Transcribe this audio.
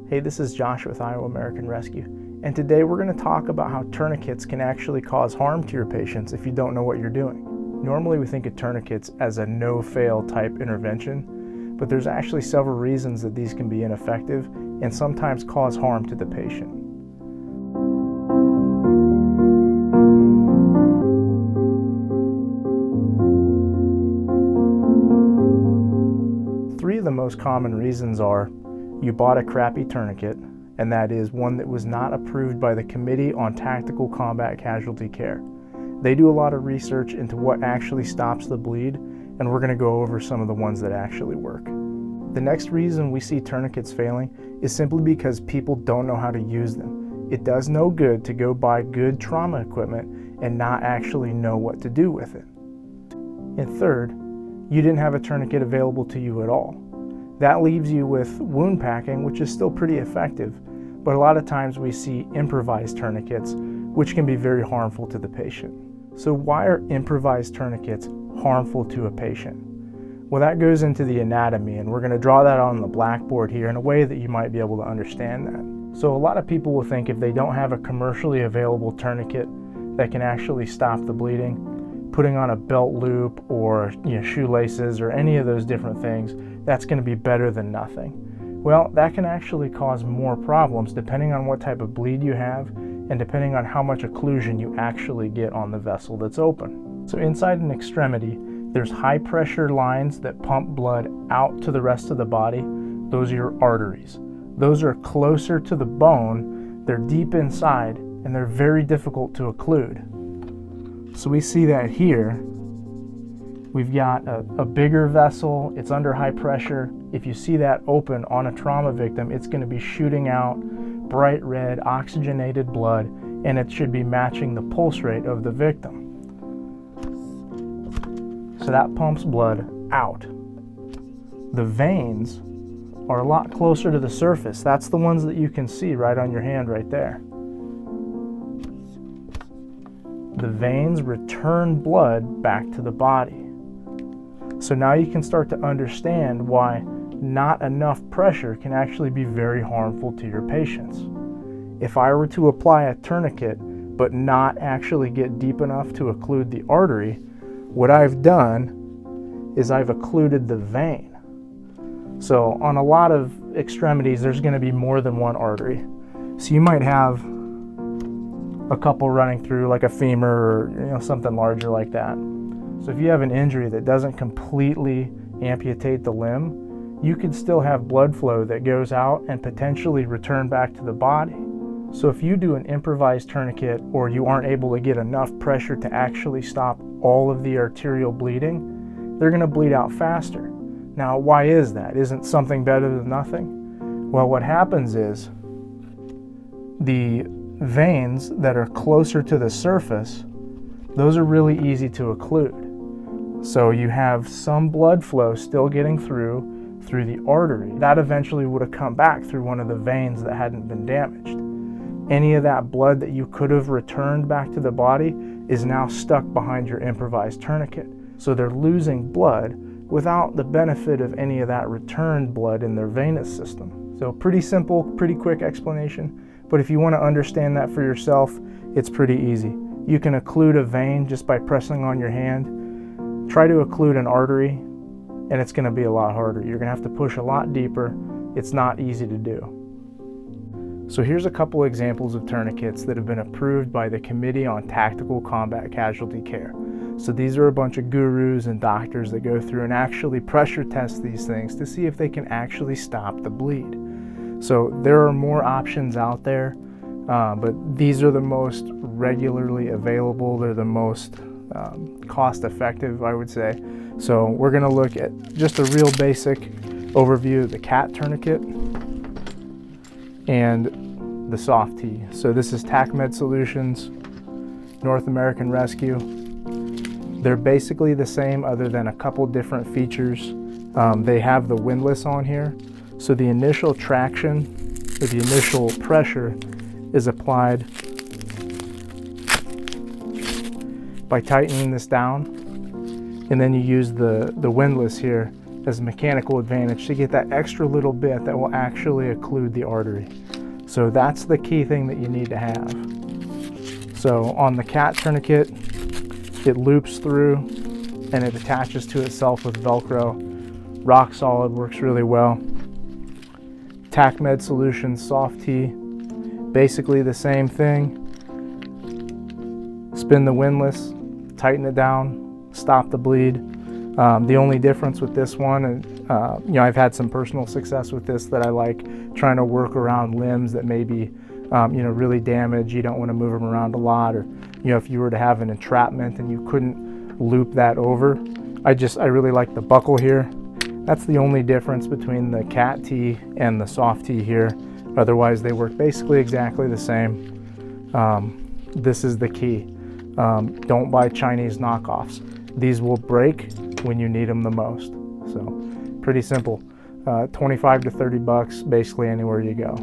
Hey, this is Josh with Iowa American Rescue, and today we're going to talk about how tourniquets can actually cause harm to your patients if you don't know what you're doing. Normally we think of tourniquets as a no-fail type intervention, but there's actually several reasons that these can be ineffective and sometimes cause harm to the patient. Three of the most common reasons are: you bought a crappy tourniquet, and that is one that was not approved by the Committee on Tactical Combat Casualty Care. They do a lot of research into what actually stops the bleed, and we're going to go over some of the ones that actually work. The next reason we see tourniquets failing is simply because people don't know how to use them. It does no good to go buy good trauma equipment and not actually know what to do with it. And third, you didn't have a tourniquet available to you at all. That leaves you with wound packing, which is still pretty effective, but a lot of times we see improvised tourniquets, which can be very harmful to the patient. So why are improvised tourniquets harmful to a patient? Well, that goes into the anatomy, and we're going to draw that on the blackboard here in a way that you might be able to understand that. So a lot of people will think if they don't have a commercially available tourniquet that can actually stop the bleeding, putting on a belt loop or shoelaces or any of those different things, that's going to be better than nothing. Well, that can actually cause more problems depending on what type of bleed you have and depending on how much occlusion you actually get on the vessel that's open. So inside an extremity, there's high pressure lines that pump blood out to the rest of the body. Those are your arteries. Those are closer to the bone, they're deep inside, and they're very difficult to occlude. So we see that here. We've got a bigger vessel, it's under high pressure. If you see that open on a trauma victim, it's going to be shooting out bright red oxygenated blood, and it should be matching the pulse rate of the victim. So that pumps blood out. The veins are a lot closer to the surface. That's the ones that you can see right on your hand right there. The veins return blood back to the body. So now you can start to understand why not enough pressure can actually be very harmful to your patients. If I were to apply a tourniquet but not actually get deep enough to occlude the artery, what I've done is I've occluded the vein. So on a lot of extremities, there's going to be more than one artery. So you might have a couple running through, like a femur or something larger like that. So if you have an injury that doesn't completely amputate the limb, you could still have blood flow that goes out and potentially return back to the body. So if you do an improvised tourniquet or you aren't able to get enough pressure to actually stop all of the arterial bleeding, they're going to bleed out faster. Now, why is that? Isn't something better than nothing? Well, what happens is the veins that are closer to the surface, those are really easy to occlude. So you have some blood flow still getting through the artery. That eventually would have come back through one of the veins that hadn't been damaged. Any of that blood that you could have returned back to the body is now stuck behind your improvised tourniquet. So they're losing blood without the benefit of any of that returned blood in their venous system. So pretty simple, pretty quick explanation. But if you want to understand that for yourself, it's pretty easy. You can occlude a vein just by pressing on your hand. Try to occlude an artery, and it's going to be a lot harder. You're going to have to push a lot deeper. It's not easy to do. So here's a couple examples of tourniquets that have been approved by the Committee on Tactical Combat Casualty Care. So these are a bunch of gurus and doctors that go through and actually pressure test these things to see if they can actually stop the bleed. So there are more options out there, but these are the most regularly available. They're the most cost-effective, I would say. So we're going to look at just a real basic overview of the CAT tourniquet and the soft T. So this is TACMed Solutions, North American Rescue. They're basically the same other than a couple different features. They have the windlass on here. So the initial traction or the initial pressure is applied by tightening this down, and then you use the windlass here as a mechanical advantage to get that extra little bit that will actually occlude the artery. So that's the key thing that you need to have. So on the cat tourniquet, it loops through and it attaches to itself with Velcro. Rock solid, works really well. TacMed Solutions Soft T, basically the same thing. Spin the windlass, tighten it down, stop the bleed. The only difference with this one, and I've had some personal success with this, that I like trying to work around limbs that may be really damaged. You don't want to move them around a lot, or if you were to have an entrapment and you couldn't loop that over. I really like the buckle here. That's the only difference between the cat T and the soft T here. Otherwise they work basically exactly the same. This is the key. Don't buy Chinese knockoffs. These will break when you need them the most. So pretty simple. 25 to 30 bucks basically anywhere you go.